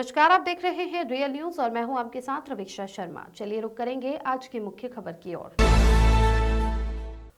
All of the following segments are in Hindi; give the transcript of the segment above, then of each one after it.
नमस्कार, आप देख रहे हैं रियल न्यूज और मैं हूं आपके साथ रवीक्षा शर्मा। चलिए रुक करेंगे आज की मुख्य खबर की ओर।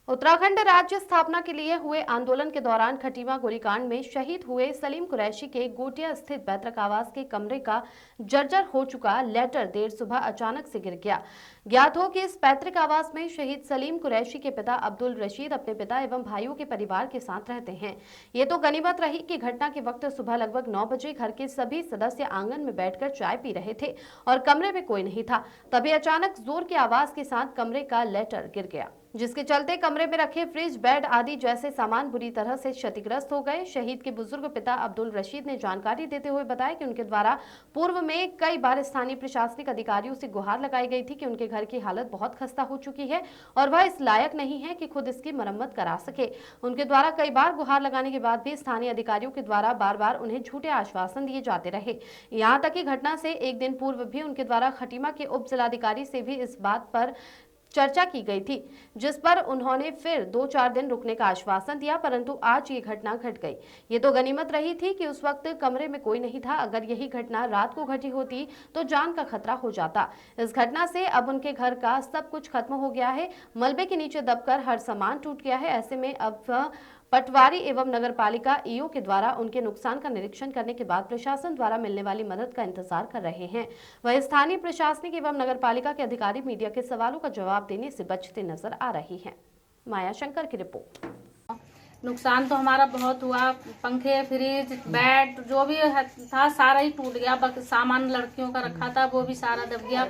उत्तराखंड राज्य स्थापना के लिए हुए आंदोलन के दौरान खटीमा गोलीकांड में शहीद हुए सलीम कुरैशी के गोटिया स्थित पैतृक आवास के कमरे का जर्जर हो चुका लेटर देर सुबह अचानक से गिर गया। ज्ञात हो कि इस पैतृक आवास में शहीद सलीम कुरैशी के पिता अब्दुल रशीद अपने पिता एवं भाइयों के परिवार के साथ रहते हैं। ये तो गनीमत रही कि घटना के वक्त सुबह लगभग 9 बजे घर के सभी सदस्य आंगन में बैठकर चाय पी रहे थे और कमरे में कोई नहीं था। तभी अचानक जोर की आवाज के साथ कमरे का लेटर गिर गया, जिसके चलते कमरे में रखे फ्रिज, बेड आदि जैसे सामान बुरी तरह से क्षतिग्रस्त हो गए। शहीद के बुजुर्ग पिता अब्दुल रशीद ने जानकारी देते हुए बताया कि उनके द्वारा पूर्व में कई बार स्थानीय प्रशासनिक अधिकारियों से गुहार लगाई गई थी कि उनके घर की हालत बहुत खस्ता हो चुकी है और वह इस लायक नहीं है कि खुद इसकी मरम्मत करा सके। उनके द्वारा कई बार गुहार लगाने के बाद भी स्थानीय अधिकारियों के द्वारा बार बार उन्हें झूठे आश्वासन दिए जाते रहे। यहाँ तक कि घटना से एक दिन पूर्व भी उनके द्वारा खटीमा के उप जिलाधिकारी से भी इस बात पर चर्चा की गई थी, जिस पर उन्होंने फिर 2-4 दिन रुकने का आश्वासन दिया, परंतु आज ये घटना घट गई। ये तो गनीमत रही थी कि उस वक्त कमरे में कोई नहीं था। अगर यही घटना रात को घटी होती तो जान का खतरा हो जाता। इस घटना से अब उनके घर का सब कुछ खत्म हो गया है। मलबे के नीचे दबकर हर सामान टूट गया है। ऐसे में अब पटवारी एवं नगरपालिका ईओ के द्वारा उनके नुकसान का निरीक्षण करने के बाद प्रशासन द्वारा मिलने वाली मदद का इंतजार कर रहे हैं। वह स्थानीय प्रशासनिक एवं नगरपालिका के अधिकारी मीडिया के सवालों का जवाब देने से बचते नजर आ रही हैं। माया शंकर की रिपोर्ट। नुकसान तो हमारा बहुत हुआ। पंखे, फ्रिज, बेड जो भी था सारा ही टूट गया। सामान लड़कियों का रखा था वो भी सारा दब गया।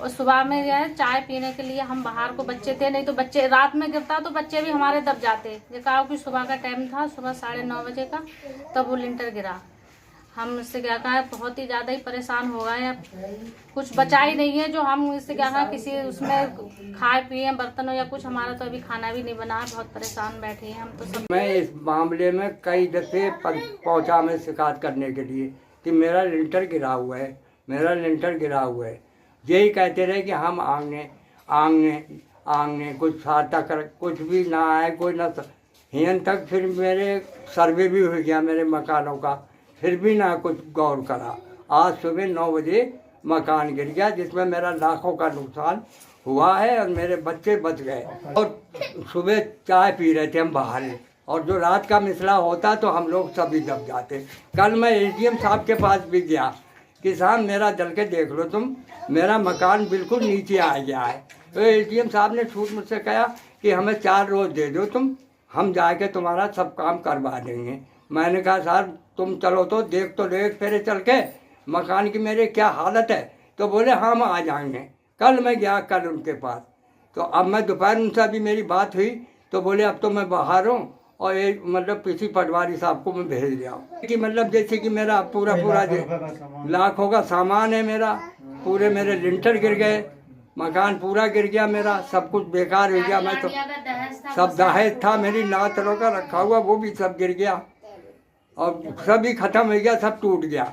और सुबह में जो है चाय पीने के लिए हम बाहर को, बच्चे थे, नहीं तो बच्चे रात में गिरता तो बच्चे भी हमारे दब जाते। ये कहा कि सुबह का टाइम था, सुबह 9:30 बजे का, तब वो लिंटर गिरा। हम इससे क्या कहा, बहुत ही ज़्यादा ही परेशान हो गए। अब कुछ बचा ही नहीं है जो हम इससे क्या कहा किसी उसमें खाए पिए बर्तन हो या कुछ। हमारा तो अभी खाना भी नहीं बना, बहुत परेशान बैठे हैं हम तो सब। मैं इस मामले में कई दफे पहुंचा में शिकायत करने के लिए कि मेरा लिंटर गिरा हुआ है, मेरा लिंटर गिरा हुआ है। यही कहते रहे कि हम आंगने आंगने आंगने कुछ सहायता कर, कुछ भी ना आए कोई ना। यहाँ तक फिर मेरे सर्वे भी हो गया मेरे मकानों का, फिर भी ना कुछ गौर करा। आज सुबह 9 बजे मकान गिर गया, जिसमें मेरा लाखों का नुकसान हुआ है और मेरे बच्चे बच गए। और सुबह चाय पी रहे थे हम बाहर, और जो रात का मिसला होता तो हम लोग सभी दब जाते। कल मैं एडीएम साहब के पास भी गया कि साहब मेरा जल के देख लो तुम, मेरा मकान बिल्कुल नीचे आ गया है। तो एडीएम साहब ने छूट मुझसे कहा कि हमें 4 रोज़ दे दो तुम, हम जाके तुम्हारा सब काम करवा देंगे। मैंने कहा सर तुम चलो तो देख तो ले फेरे चल के मकान की मेरे क्या हालत है। तो बोले हाँ हम आ जाएंगे। कल मैं गया कल उनके पास, तो अब मैं दोपहर उनसे अभी मेरी बात हुई तो बोले अब तो मैं बाहर हूँ और एक मतलब किसी पटवारी साहब को मैं भेज दिया हूँ कि मतलब जैसे कि मेरा पूरा लाखों का सामान है मेरा, पूरे मेरे लिंटर गिर गए, मकान पूरा गिर गया, मेरा सब कुछ बेकार हो गया। मैं तो सब दहेज था, मेरी नातरों का रखा हुआ वो भी सब गिर गया और सभी खत्म हो गया, सब टूट गया।